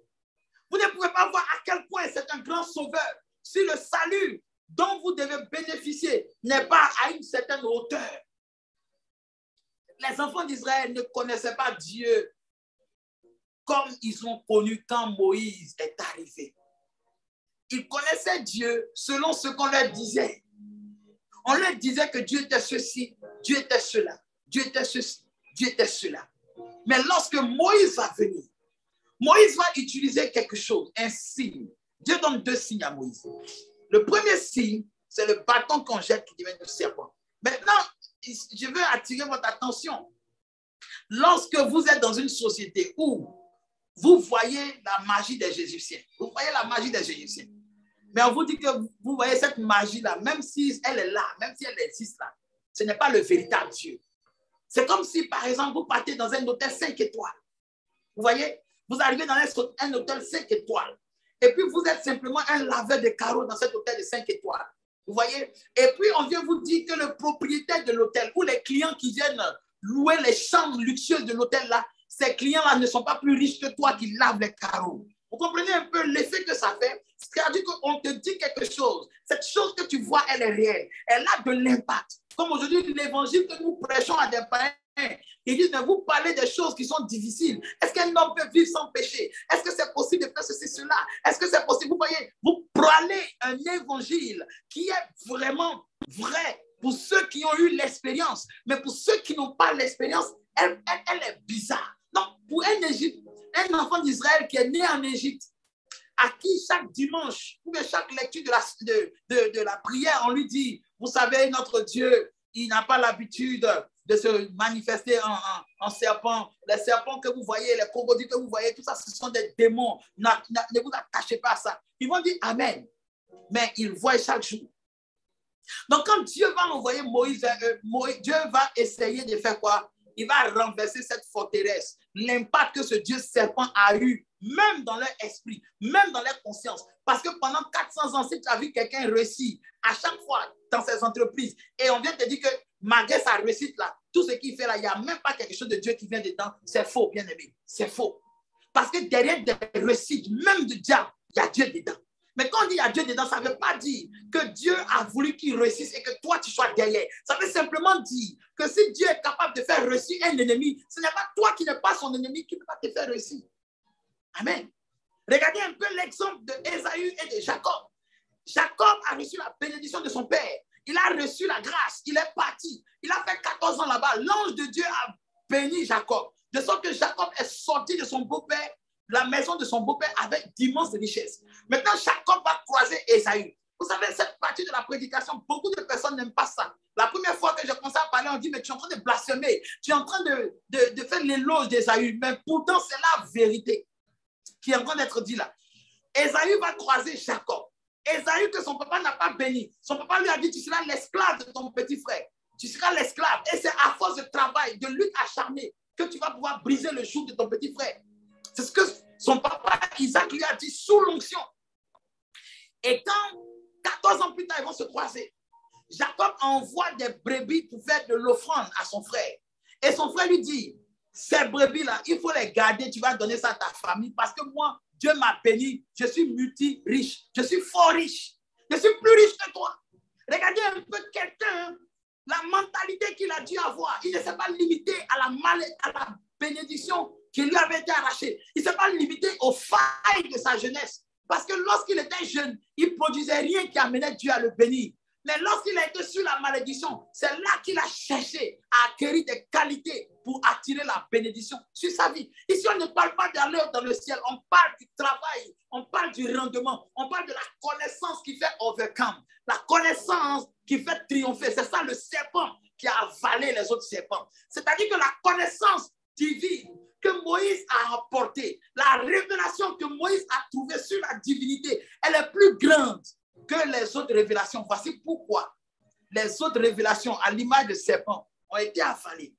Vous ne pouvez pas voir à quel point c'est un grand sauveur. Si le salut dont vous devez bénéficier n'est pas à une certaine hauteur. Les enfants d'Israël ne connaissaient pas Dieu comme ils ont connu quand Moïse est arrivé. Ils connaissaient Dieu selon ce qu'on leur disait. On leur disait que Dieu était ceci, Dieu était cela, Dieu était ceci, Dieu était cela. Mais lorsque Moïse va venir, Moïse va utiliser quelque chose, un signe. Dieu donne 2 signes à Moïse. Le premier signe, c'est le bâton qu'on jette qui devient du serpent. Maintenant, je veux attirer votre attention. Lorsque vous êtes dans une société où vous voyez la magie des Égyptiens, vous voyez la magie des Égyptiens, mais on vous dit que vous voyez cette magie-là, même si elle est là, même si elle existe là, ce n'est pas le véritable Dieu. C'est comme si, par exemple, vous partez dans un hôtel 5 étoiles. Vous voyez, vous arrivez dans un hôtel 5 étoiles. Et puis, vous êtes simplement un laveur de carreaux dans cet hôtel de 5 étoiles. Vous voyez? Et puis, on vient vous dire que le propriétaire de l'hôtel ou les clients qui viennent louer les chambres luxueuses de l'hôtel là, ces clients-là ne sont pas plus riches que toi qui laves les carreaux. Vous comprenez un peu l'effet que ça fait? C'est-à-dire qu'on te dit quelque chose. Cette chose que tu vois, elle est réelle. Elle a de l'impact. Comme aujourd'hui, l'évangile que nous prêchons à des païens, ils disent, mais vous parlez des choses qui sont difficiles. Est-ce qu'un homme peut vivre sans péché? Est-ce que c'est possible de faire ceci, cela? Est-ce que c'est possible? Vous voyez, vous parlez un évangile qui est vraiment vrai pour ceux qui ont eu l'expérience. Mais pour ceux qui n'ont pas l'expérience, elle est bizarre. Donc, pour un enfant d'Israël qui est né en Égypte, à qui chaque dimanche, ou bien chaque lecture de la prière, on lui dit, vous savez, notre Dieu, il n'a pas l'habitude de se manifester en serpent. Les serpents que vous voyez, les crocodiles que vous voyez, tout ça, ce sont des démons. Ne vous attachez pas à ça. Ils vont dire Amen. Mais ils voient chaque jour Donc, quand Dieu va envoyer Moïs, Dieu va essayer de faire quoi? Il va renverser cette forteresse. L'impact que ce Dieu serpent a eu, même dans leur esprit, même dans leur conscience. Parce que pendant 400 ans, si tu as vu quelqu'un réussir à chaque fois dans ses entreprises, et on vient te dire que malgré sa réussite là, tout ce qu'il fait là, il n'y a même pas quelque chose de Dieu qui vient dedans, c'est faux, bien aimé. C'est faux. Parce que derrière des réussites, même du diable, il y a Dieu dedans. Mais quand on dit il y a Dieu dedans, ça ne veut pas dire que Dieu a voulu qu'il réussisse et que toi, tu sois derrière. Ça veut simplement dire que si Dieu est capable de faire réussir un ennemi, ce n'est pas toi qui n'es pas son ennemi qui ne peut pas te faire réussir. Amen. Regardez un peu l'exemple d'Ésaü et de Jacob. Jacob a reçu la bénédiction de son père. Il a reçu la grâce. Il est parti. Il a fait 14 ans là-bas. L'ange de Dieu a béni Jacob. De sorte que Jacob est sorti de son beau-père, la maison de son beau-père avec d'immenses richesses. Maintenant, Jacob va croiser Ésaü. Vous savez, cette partie de la prédication, beaucoup de personnes n'aiment pas ça. La première fois que j'ai commencé à parler, on dit, mais tu es en train de blasphémer. Tu es en train de faire l'éloge d'Ésaü. Mais pourtant, c'est la vérité qui est en train d'être dit là. Ésaü va croiser Jacob. Ésaü que son papa n'a pas béni. Son papa lui a dit, tu seras l'esclave de ton petit frère. Tu seras l'esclave. Et c'est à force de travail, de lutte acharnée, que tu vas pouvoir briser le joug de ton petit frère. C'est ce que son papa Isaac lui a dit sous l'onction. Et quand 14 ans plus tard, ils vont se croiser, Jacob envoie des brebis pour faire de l'offrande à son frère. Et son frère lui dit, ces brebis-là, il faut les garder, tu vas donner ça à ta famille parce que moi, Dieu m'a béni, je suis multi-riche, je suis fort riche, je suis plus riche que toi. Regardez un peu quelqu'un, la mentalité qu'il a dû avoir. Il ne s'est pas limité à la bénédiction qui lui avait été arrachée. Il ne s'est pas limité aux failles de sa jeunesse. Parce que lorsqu'il était jeune, il ne produisait rien qui amenait Dieu à le bénir. Mais lorsqu'il a été sur la malédiction, c'est là qu'il a cherché à acquérir des qualités pour attirer la bénédiction sur sa vie. Ici, on ne parle pas d'aller dans le ciel, on parle du travail, on parle du rendement, on parle de la connaissance qui fait overcome, la connaissance qui fait triompher. C'est ça le serpent qui a avalé les autres serpents. C'est-à-dire que la connaissance divine que Moïse a apportée, la révélation que Moïse a trouvée sur la divinité, elle est plus grande que les autres révélations. Voici pourquoi les autres révélations à l'image de serpent ont été avalées.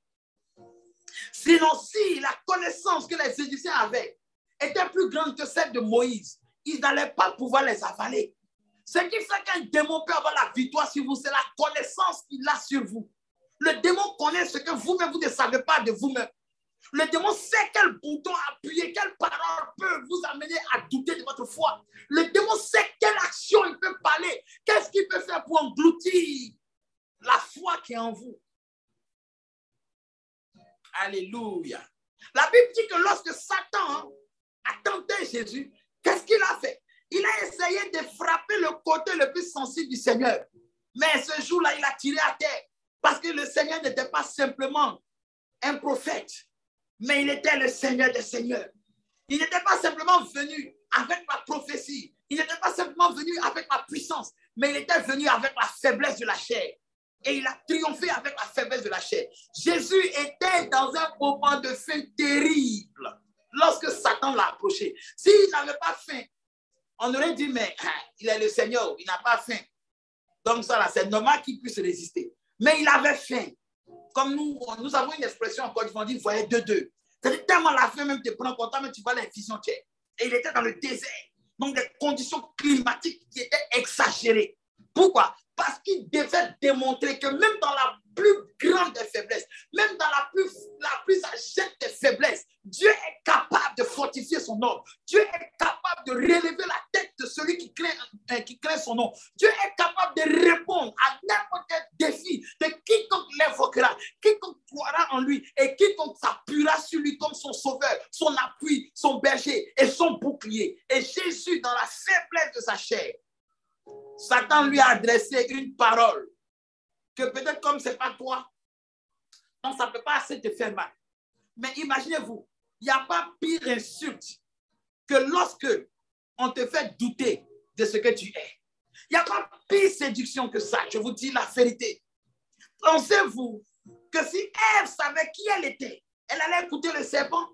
Sinon, si la connaissance que les Égyptiens avaient était plus grande que celle de Moïse, ils n'allaient pas pouvoir les avaler. Ce qui fait qu'un démon peut avoir la victoire sur vous, c'est la connaissance qu'il a sur vous. Le démon connaît ce que vous-même, vous ne savez pas de vous-même. Le démon sait quel bouton appuyer, quelle parole peut vous amener à douter de votre foi. Le démon sait quelle action il peut parler. Qu'est-ce qu'il peut faire pour engloutir la foi qui est en vous. Alléluia. La Bible dit que lorsque Satan a tenté Jésus, qu'est-ce qu'il a fait? Il a essayé de frapper le côté le plus sensible du Seigneur. Mais ce jour-là, il a tiré à terre. Parce que le Seigneur n'était pas simplement un prophète, mais il était le Seigneur des Seigneurs. Il n'était pas simplement venu avec la prophétie. Il n'était pas simplement venu avec la puissance, mais il était venu avec la faiblesse de la chair. Et il a triomphé avec la faiblesse de la chair. Jésus était dans un moment de faim terrible lorsque Satan l'a approché. S'il n'avait pas faim, on aurait dit, mais il est le Seigneur, il n'a pas faim. Donc ça, là, c'est normal qu'il puisse résister. Mais il avait faim. Comme nous avons une expression en Côte d'Ivoire, on dit, voyez, deux. C'est-à-dire tellement la faim même te prend content, mais tu vois l'infusion tiers. Et il était dans le désert. Donc des conditions climatiques qui étaient exagérées. Pourquoi? Parce qu'il devait démontrer que même dans la plus grande des faiblesses, même dans la plus agente des faiblesses, Dieu est capable de fortifier son nom. Dieu est capable de relever la tête de celui qui craint son nom. Dieu est capable de répondre à n'importe quel défi de quiconque l'invoquera, quiconque croira en lui et quiconque s'appuiera sur lui comme son sauveur, son appui, son berger et son bouclier. Et Jésus, dans la faiblesse de sa chair, Satan lui a adressé une parole que peut-être comme ce n'est pas toi, donc ça ne peut pas assez te faire mal. Mais imaginez-vous, il n'y a pas pire insulte que lorsque on te fait douter de ce que tu es. Il n'y a pas pire séduction que ça, je vous dis la vérité. Pensez-vous que si Ève savait qui elle était, elle allait écouter le serpent?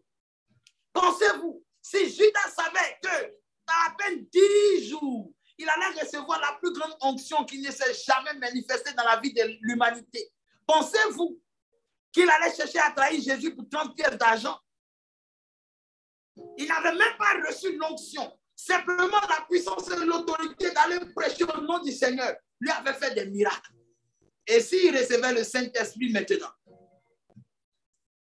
Pensez-vous, si Judas savait que dans à peine 10 jours, il il allait recevoir la plus grande onction qui ne s'est jamais manifestée dans la vie de l'humanité. Pensez-vous qu'il allait chercher à trahir Jésus pour 30 pièces d'argent? Il n'avait même pas reçu l'onction. Simplement la puissance et l'autorité d'aller prêcher au nom du Seigneur lui avait fait des miracles. Et s'il recevait le Saint-Esprit maintenant?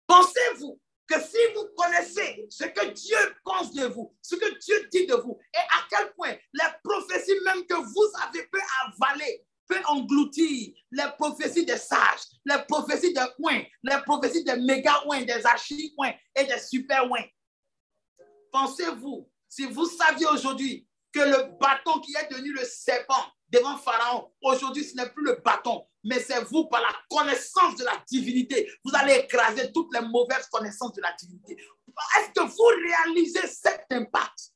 Pensez-vous que si vous connaissez ce que Dieu pense de vous, ce que Dieu dit de vous, et à quel point les prophéties même que vous avez pu avaler, peut engloutir les prophéties des sages, les prophéties des ouins, les prophéties des méga ouins, des archi ouins et des super ouins. Pensez-vous, si vous saviez aujourd'hui que le bâton qui est devenu le serpent devant Pharaon, aujourd'hui ce n'est plus le bâton, mais c'est vous par la connaissance de la divinité. Vous allez écraser toutes les mauvaises connaissances de la divinité. Est-ce que vous réalisez cet impact?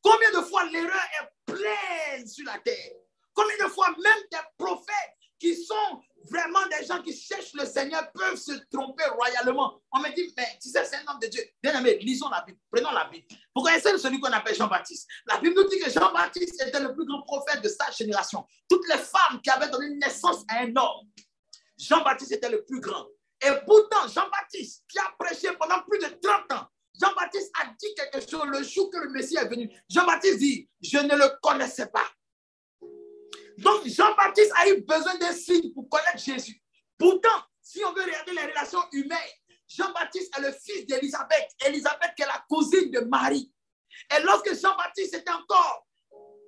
Combien de fois l'erreur est pleine sur la terre? Combien de fois même des prophètes qui sont vraiment des gens qui cherchent le Seigneur peuvent se tromper royalement? On me dit, mais tu sais, c'est un homme de Dieu. Bien aimé, lisons la Bible, prenons la Bible. Vous connaissez celui qu'on appelle Jean-Baptiste. La Bible nous dit que Jean-Baptiste était le plus grand prophète de sa génération. Toutes les femmes qui avaient donné naissance à un homme, Jean-Baptiste était le plus grand. Et pourtant, Jean-Baptiste, qui a prêché pendant plus de 30 ans, Jean-Baptiste a dit quelque chose le jour que le Messie est venu. Jean-Baptiste dit, je ne le connaissais pas. Donc, Jean-Baptiste a eu besoin d'un signe pour connaître Jésus. Pourtant, si on veut regarder les relations humaines, Jean-Baptiste est le fils d'Élisabeth. Élisabeth qui est la cousine de Marie. Et lorsque Jean-Baptiste était encore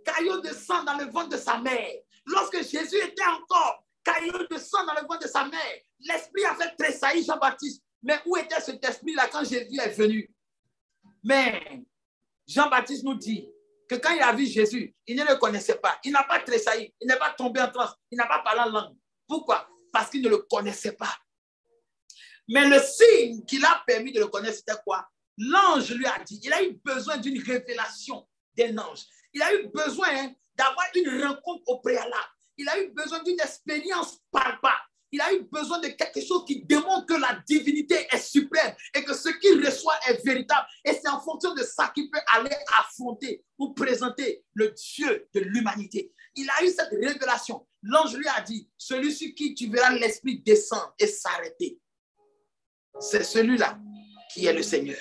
caillot de sang dans le ventre de sa mère, lorsque Jésus était encore caillot de sang dans le ventre de sa mère, l'esprit a fait tressaillir Jean-Baptiste. Mais où était cet esprit-là quand Jésus est venu? Mais Jean-Baptiste nous dit que quand il a vu Jésus, il ne le connaissait pas. Il n'a pas tressailli, il n'est pas tombé en transe, il n'a pas parlé en langue. Pourquoi? Parce qu'il ne le connaissait pas. Mais le signe qui l'a permis de le connaître, c'était quoi? L'ange lui a dit, il a eu besoin d'une révélation d'un ange. Il a eu besoin d'avoir une rencontre au préalable. Il a eu besoin d'une expérience palpable. Il a eu besoin de quelque chose qui démontre que la divinité est suprême et que ce qu'il reçoit est véritable. Et c'est en fonction de ça qu'il peut aller affronter ou présenter le Dieu de l'humanité. Il a eu cette révélation. L'ange lui a dit, celui sur qui tu verras l'esprit descendre et s'arrêter, c'est celui-là qui est le Seigneur.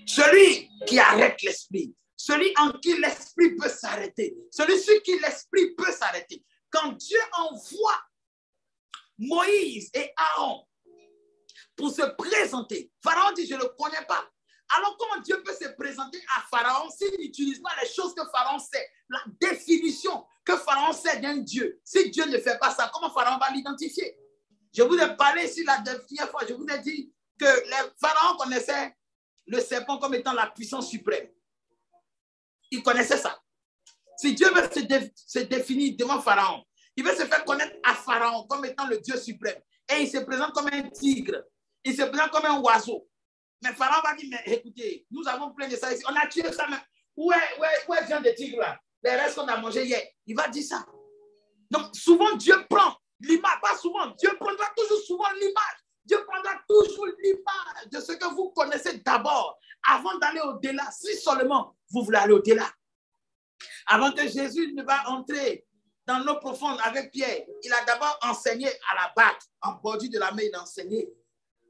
Celui qui arrête l'esprit. Celui en qui l'esprit peut s'arrêter. Celui sur qui l'esprit peut s'arrêter. Quand Dieu envoie Moïse et Aaron pour se présenter, Pharaon dit, je ne le connais pas. Alors comment Dieu peut se présenter à Pharaon s'il n'utilise pas les choses que Pharaon sait, la définition que Pharaon sait d'un Dieu? Si Dieu ne fait pas ça, comment Pharaon va l'identifier? Je vous ai parlé ici la dernière fois, je vous ai dit que les Pharaons connaissaient le serpent comme étant la puissance suprême. Ils connaissaient ça. Si Dieu veut se définir devant Pharaon, il veut se faire connaître à Pharaon comme étant le Dieu suprême. Et il se présente comme un tigre. Il se présente comme un oiseau. Mais Pharaon va dire, mais écoutez, nous avons plein de ça ici. On a tué ça. Mais où est viande de tigre là? Les restes qu'on a mangé hier. Il va dire ça. Donc souvent Dieu prend l'image. Pas souvent. Dieu prendra toujours souvent l'image. Dieu prendra toujours l'image de ce que vous connaissez d'abord avant d'aller au-delà. Si seulement vous voulez aller au-delà. Avant que Jésus ne va entrer dans l'eau profonde avec Pierre, il a d'abord enseigné à la barque, en bordure de la mer, il a enseigné.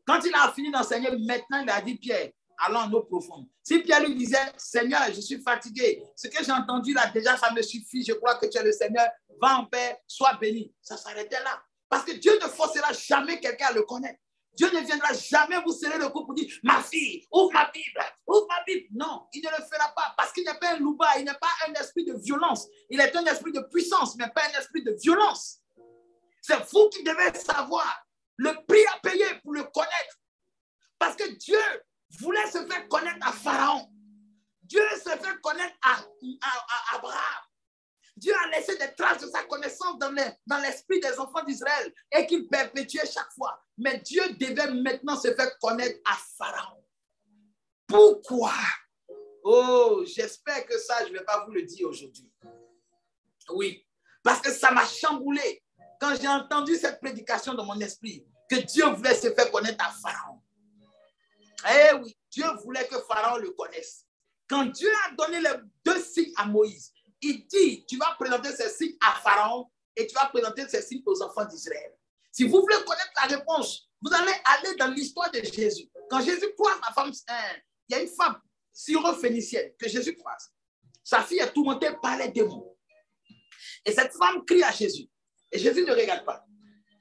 Quand il a fini d'enseigner, maintenant il a dit, Pierre, allons en eau profonde. Si Pierre lui disait, Seigneur, je suis fatigué, ce que j'ai entendu là, déjà ça me suffit, je crois que tu es le Seigneur, va en paix, sois béni. Ça s'arrêtait là. Parce que Dieu ne forcera jamais quelqu'un à le connaître. Dieu ne viendra jamais vous serrer le cou pour dire, ma fille, ouvre ma Bible, ouvre ma Bible. Non, il ne le fera pas parce qu'il n'est pas un louba, il n'est pas un esprit de violence. Il est un esprit de puissance, mais pas un esprit de violence. C'est vous qui devez savoir le prix à payer pour le connaître. Parce que Dieu voulait se faire connaître à Pharaon. Dieu se fait connaître à Abraham. Dieu a laissé des traces de sa connaissance dans l'esprit des enfants d'Israël et qu'il perpétuait chaque fois. Mais Dieu devait maintenant se faire connaître à Pharaon. Pourquoi? Oh, j'espère que ça, je ne vais pas vous le dire aujourd'hui. Oui, parce que ça m'a chamboulé quand j'ai entendu cette prédication dans mon esprit, que Dieu voulait se faire connaître à Pharaon. Eh oui, Dieu voulait que Pharaon le connaisse. Quand Dieu a donné les 2 signes à Moïse, il dit, tu vas présenter ces signes à Pharaon et tu vas présenter ces signes aux enfants d'Israël. Si vous voulez connaître la réponse, vous allez aller dans l'histoire de Jésus. Quand Jésus croise la femme, il y a une femme syro-phénicienne que Jésus croise. Sa fille est tourmentée par les démons. Et cette femme crie à Jésus. Et Jésus ne regarde pas.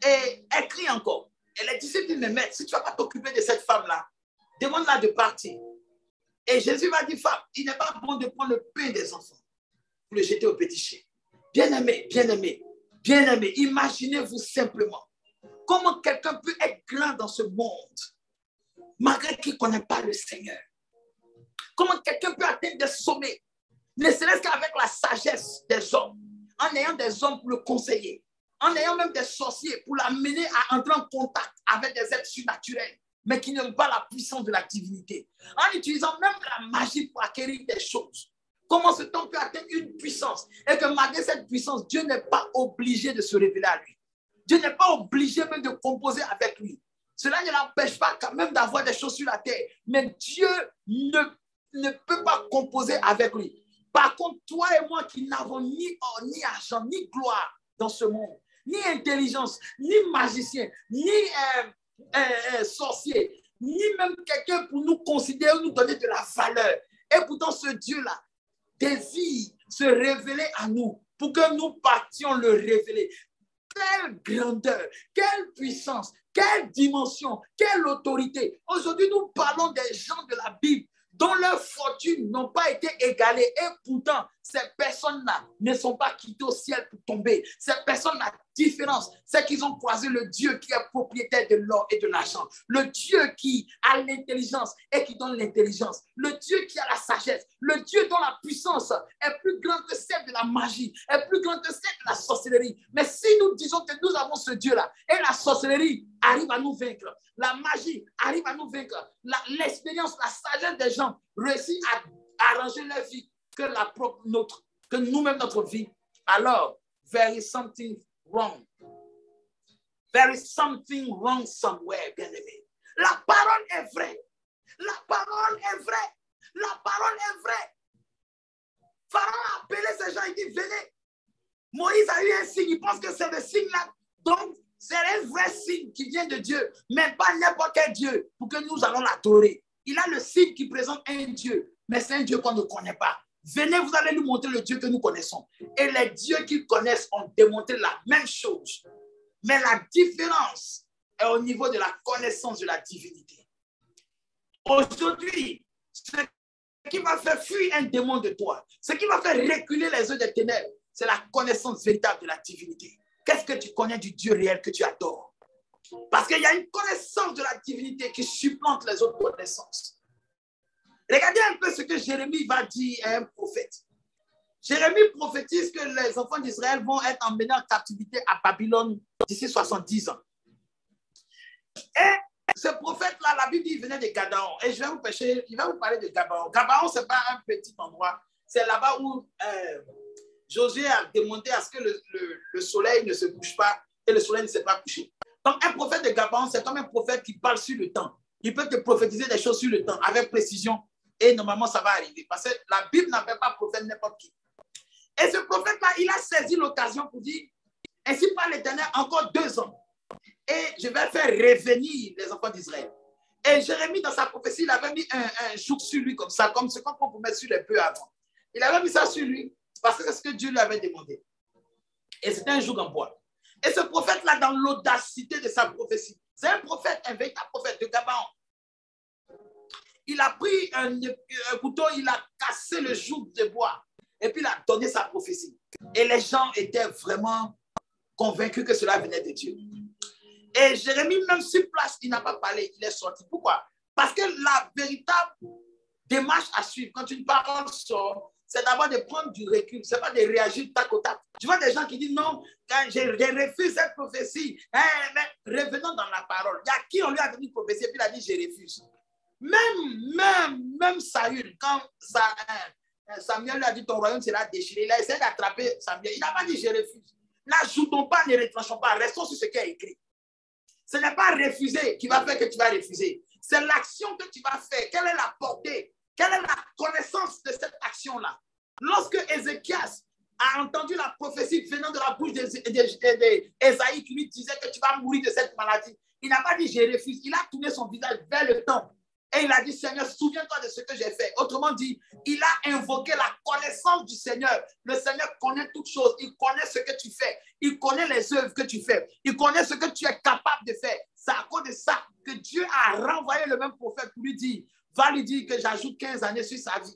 Et elle crie encore. Et les disciples disent, mais maître, si tu ne vas pas t'occuper de cette femme-là, demande-la de partir. Et Jésus va dire, femme, il n'est pas bon de prendre le pain des enfants pour le jeter au petit chien. Bien-aimé, bien-aimé, bien-aimé, imaginez-vous simplement comment quelqu'un peut être grand dans ce monde malgré qu'il ne connaît pas le Seigneur. Comment quelqu'un peut atteindre des sommets, ne serait-ce qu'avec la sagesse des hommes, en ayant des hommes pour le conseiller, en ayant même des sorciers pour l'amener à entrer en contact avec des êtres surnaturels, mais qui n'ont pas la puissance de la divinité, en utilisant même la magie pour acquérir des choses. Comment cet homme peut atteindre une puissance et que malgré cette puissance, Dieu n'est pas obligé de se révéler à lui. Dieu n'est pas obligé même de composer avec lui. Cela ne l'empêche pas quand même d'avoir des choses sur la terre, mais Dieu ne peut pas composer avec lui. Par contre, toi et moi qui n'avons ni or, ni argent, ni gloire dans ce monde, ni intelligence, ni magicien, ni sorcier, ni même quelqu'un pour nous considérer, nous donner de la valeur. Et pourtant, ce Dieu-là désire se révéler à nous pour que nous partions le révéler. Quelle grandeur, quelle puissance, quelle dimension, quelle autorité. Aujourd'hui, nous parlons des gens de la Bible dont leurs fortunes n'ont pas été égalées. Et pourtant, ces personnes-là ne sont pas quittées au ciel pour tomber. Ces personnes, la différence, c'est qu'ils ont croisé le Dieu qui est propriétaire de l'or et de l'argent. Le Dieu qui a l'intelligence et qui donne l'intelligence. Le Dieu qui a la sagesse. Le Dieu dont la puissance est plus grande que celle de la magie, est plus grande que celle de la sorcellerie. Mais si nous disons que nous avons ce Dieu-là et la sorcellerie arrive à nous vaincre, la magie arrive à nous vaincre, l'expérience, la sagesse des gens réussit à arranger leur vie que nous-mêmes notre vie, alors there is something wrong. There is something wrong somewhere, bien-aimé. La parole est vraie. La parole est vraie. La parole est vraie. Pharaon a appelé ces gens, il dit, venez. Moïse a eu un signe, il pense que c'est le signe-là. Donc, c'est un vrai signe qui vient de Dieu, mais pas n'importe quel Dieu, pour que nous allons l'adorer. Il a le signe qui présente un Dieu, mais c'est un Dieu qu'on ne connaît pas. Venez, vous allez nous montrer le Dieu que nous connaissons. Et les dieux qu'ils connaissent ont démontré la même chose. Mais la différence est au niveau de la connaissance de la divinité. Aujourd'hui, ce qui va faire fuir un démon de toi, ce qui va faire reculer les œufs des ténèbres, c'est la connaissance véritable de la divinité. Qu'est-ce que tu connais du Dieu réel que tu adores? Parce qu'il y a une connaissance de la divinité qui supplante les autres connaissances. Regardez un peu ce que Jérémie va dire à un prophète. Jérémie prophétise que les enfants d'Israël vont être emmenés en captivité à Babylone d'ici 70 ans. Et ce prophète-là, la Bible dit, il venait de Gadaon. Et je vais vous parler de Gabaon. Gabaon, ce n'est pas un petit endroit. C'est là-bas où Josué a demandé à ce que le soleil ne se couche pas et le soleil ne s'est pas couché. Donc, un prophète de Gabaon, c'est comme un prophète qui parle sur le temps. Il peut te prophétiser des choses sur le temps avec précision et normalement, ça va arriver. Parce que la Bible n'appelle pas prophète n'importe qui. Et ce prophète-là, il a saisi l'occasion pour dire, ainsi parle l'Éternel, encore 2 ans. Et je vais faire revenir les enfants d'Israël. Et Jérémie, dans sa prophétie, il avait mis un joug sur lui comme ça, comme ce qu'on peut mettre sur les bœufs avant. Il avait mis ça sur lui parce que c'est ce que Dieu lui avait demandé. Et c'était un joug en bois. Et ce prophète-là, dans l'audacité de sa prophétie, c'est un prophète, un véritable prophète de Gabaon. Il a pris un couteau, il a cassé le joug de bois et puis il a donné sa prophétie. Et les gens étaient vraiment convaincus que cela venait de Dieu. Et Jérémie, même sur place, il n'a pas parlé, il est sorti. Pourquoi? Parce que la véritable démarche à suivre, quand une parole sort, c'est d'abord de prendre du recul, ce n'est pas de réagir tac au tac. Tu vois des gens qui disent non, quand je refuse cette prophétie, mais revenons dans la parole. Il y a qui on lui a donné une prophétie et puis il a dit je refuse. Même Saül, quand Samuel lui a dit ton royaume sera déchiré, il a essayé d'attraper Samuel. Il n'a pas dit je refuse. N'ajoutons pas, ne retranchons pas, restons sur ce qui est écrit. Ce n'est pas refuser qui va faire que tu vas refuser. C'est l'action que tu vas faire. Quelle est la portée? Quelle est la connaissance de cette action-là? Lorsque Ézéchias a entendu la prophétie venant de la bouche d'Ésaïe qui lui disait que tu vas mourir de cette maladie, il n'a pas dit je refuse, il a tourné son visage vers le temple. Et il a dit, Seigneur, souviens-toi de ce que j'ai fait. Autrement dit, il a invoqué la connaissance du Seigneur. Le Seigneur connaît toutes choses. Il connaît ce que tu fais. Il connaît les œuvres que tu fais. Il connaît ce que tu es capable de faire. C'est à cause de ça que Dieu a renvoyé le même prophète pour lui dire, va lui dire que j'ajoute 15 années sur sa vie.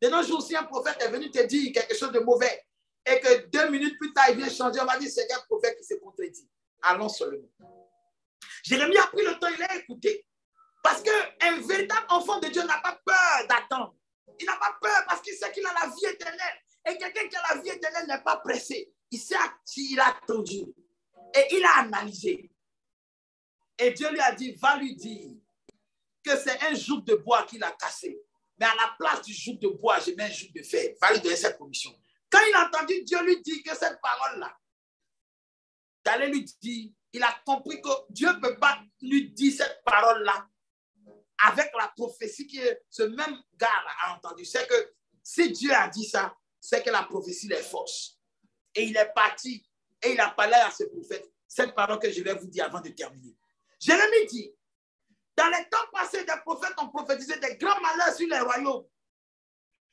De nos jours, si un prophète est venu te dire quelque chose de mauvais et que 2 minutes plus tard, il vient changer, on va dire, c'est un prophète qui se contredit. Allons seulement. Jérémie a pris le temps, il a écouté. Parce qu'un véritable enfant de Dieu n'a pas peur d'attendre. Il n'a pas peur parce qu'il sait qu'il a la vie éternelle. Et quelqu'un qui a la vie éternelle n'est pas pressé. Il sait s'il a attendu. Et il a analysé. Et Dieu lui a dit, va lui dire que c'est un joug de bois qu'il a cassé. Mais à la place du joug de bois, je mets un joug de fer. Va lui donner cette commission. Quand il a entendu Dieu lui dire que cette parole-là, d'aller lui dire, il a compris que Dieu ne peut pas lui dire cette parole-là avec la prophétie que ce même gars a entendu. C'est que si Dieu a dit ça, c'est que la prophétie est fausse. Et il est parti et il a parlé à ce prophète. Cette parole que je vais vous dire avant de terminer. Jérémie dit, dans les temps passés, des prophètes ont prophétisé des grands malheurs sur les royaumes.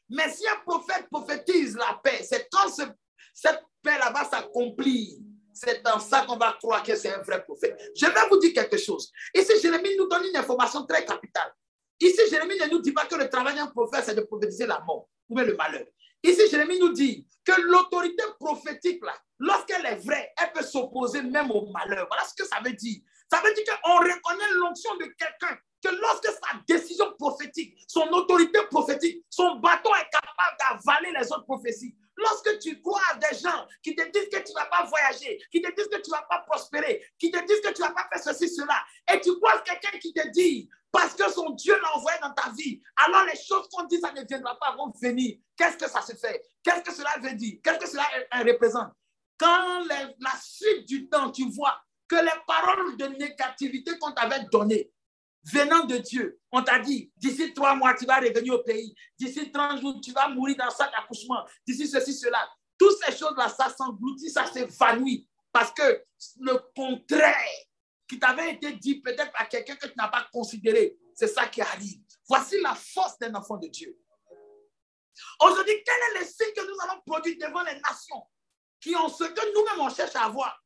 Mais si un prophète prophétise la paix, c'est quand cette paix-là va s'accomplir. C'est dans ça qu'on va croire que c'est un vrai prophète. Je vais vous dire quelque chose. Ici, Jérémie nous donne une information très capitale. Ici, Jérémie ne nous dit pas que le travail d'un prophète, c'est de prophétiser la mort ou bien le malheur. Ici, Jérémie nous dit que l'autorité prophétique, là, lorsqu'elle est vraie, elle peut s'opposer même au malheur. Voilà ce que ça veut dire. Ça veut dire qu'on reconnaît l'onction de quelqu'un, que lorsque sa décision prophétique, son autorité prophétique, son bâton est capable d'avaler les autres prophéties. Lorsque tu crois à des gens qui te disent que tu ne vas pas voyager, qui te disent que tu ne vas pas prospérer, qui te disent que tu ne vas pas faire ceci, cela, et tu crois quelqu'un qui te dit, parce que son Dieu l'a envoyé dans ta vie, alors les choses qu'on dit, ça ne viendra pas, vont venir. Qu'est-ce que ça se fait? Qu'est-ce que cela veut dire? Qu'est-ce que cela représente? Quand la suite du temps, tu vois que les paroles de négativité qu'on t'avait données, venant de Dieu, on t'a dit, d'ici 3 mois, tu vas revenir au pays. D'ici 30 jours, tu vas mourir dans 5 accouchements. D'ici ceci, cela. Toutes ces choses-là, ça s'engloutit, ça s'évanouit. Parce que le contraire qui t'avait été dit peut-être à quelqu'un que tu n'as pas considéré, c'est ça qui arrive. Voici la force d'un enfant de Dieu. Aujourd'hui, quel est le signe que nous allons produire devant les nations qui ont ce que nous-mêmes on cherche à avoir?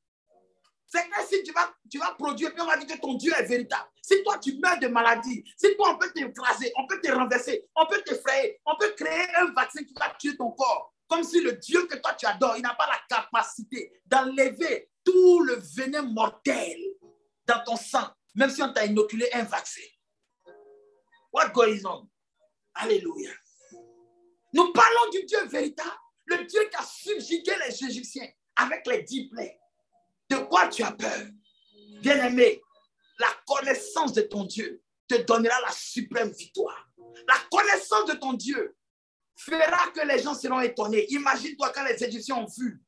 C'est que si tu vas produire, puis on va dire que ton Dieu est véritable. Si toi, tu meurs de maladie, si toi, on peut t'écraser, on peut te renverser, on peut t'effrayer, on peut créer un vaccin qui va tuer ton corps. Comme si le Dieu que toi, tu adores, il n'a pas la capacité d'enlever tout le venin mortel dans ton sang, même si on t'a inoculé un vaccin. What goes on? Alléluia. Nous parlons du Dieu véritable, le Dieu qui a subjugué les Égyptiens avec les 10 plaies. De quoi tu as peur? Bien-aimé, la connaissance de ton Dieu te donnera la suprême victoire. La connaissance de ton Dieu fera que les gens seront étonnés. Imagine-toi quand les Égyptiens ont vu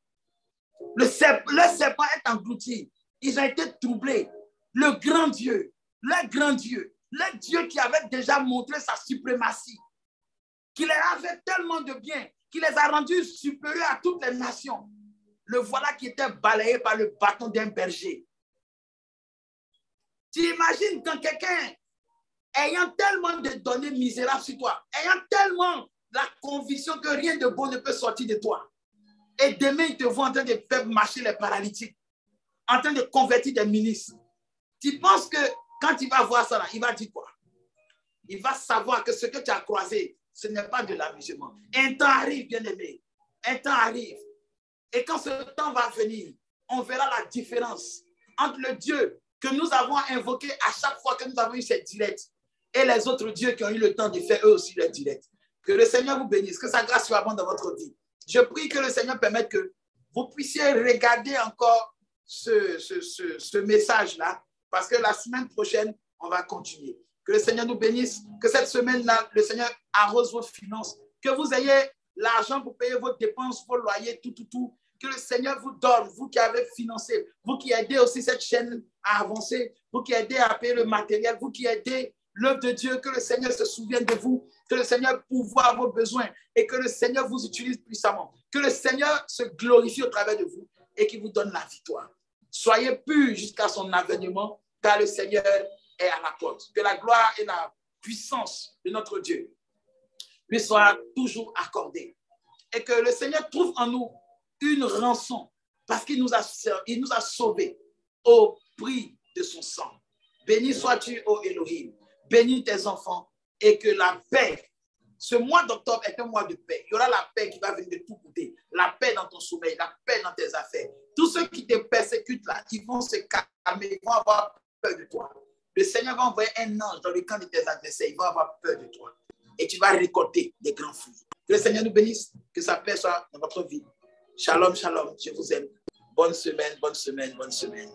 le serpent est englouti. Ils ont été troublés. Le grand Dieu, le Dieu qui avait déjà montré sa suprématie, qui leur a fait tellement de bien, qui les a rendus supérieurs à toutes les nations. Le voilà qui était balayé par le bâton d'un berger. Tu imagines quand quelqu'un, ayant tellement de données misérables sur toi, ayant tellement la conviction que rien de bon ne peut sortir de toi, et demain il te voit en train de faire marcher les paralytiques, en train de convertir des ministres. Tu penses que quand il va voir ça, là, il va dire quoi? Il va savoir que ce que tu as croisé, ce n'est pas de l'amusement. Un temps arrive, bien-aimé. Un temps arrive. Et quand ce temps va venir, on verra la différence entre le Dieu que nous avons invoqué à chaque fois que nous avons eu cette directe et les autres dieux qui ont eu le temps de faire eux aussi leur directe. Que le Seigneur vous bénisse, que sa grâce soit abondante dans votre vie. Je prie que le Seigneur permette que vous puissiez regarder encore ce message-là, parce que la semaine prochaine, on va continuer. Que le Seigneur nous bénisse, que cette semaine-là, le Seigneur arrose vos finances, que vous ayez l'argent pour payer vos dépenses, vos loyers, tout. Que le Seigneur vous donne, vous qui avez financé, vous qui aidez aussi cette chaîne à avancer, vous qui aidez à payer le matériel, vous qui aidez l'œuvre de Dieu, que le Seigneur se souvienne de vous, que le Seigneur pourvoie vos besoins et que le Seigneur vous utilise puissamment. Que le Seigneur se glorifie au travers de vous et qu'il vous donne la victoire. Soyez purs jusqu'à son avènement, car le Seigneur est à la porte. Que la gloire et la puissance de notre Dieu lui soient toujours accordées. Et que le Seigneur trouve en nous une rançon parce qu'il nous a sauvés au prix de son sang. Béni sois-tu, ô Elohim. Bénis tes enfants et que la paix, ce mois d'octobre est un mois de paix. Il y aura la paix qui va venir de tout côté. La paix dans ton sommeil, la paix dans tes affaires. Tous ceux qui te persécutent là, ils vont se calmer, ils vont avoir peur de toi. Le Seigneur va envoyer un ange dans le camp de tes adversaires, ils vont avoir peur de toi. Et tu vas récolter des grands fruits. Que le Seigneur nous bénisse, que sa paix soit dans votre vie. Shalom, shalom, je vous aime. Bonne semaine, bonne semaine, bonne semaine.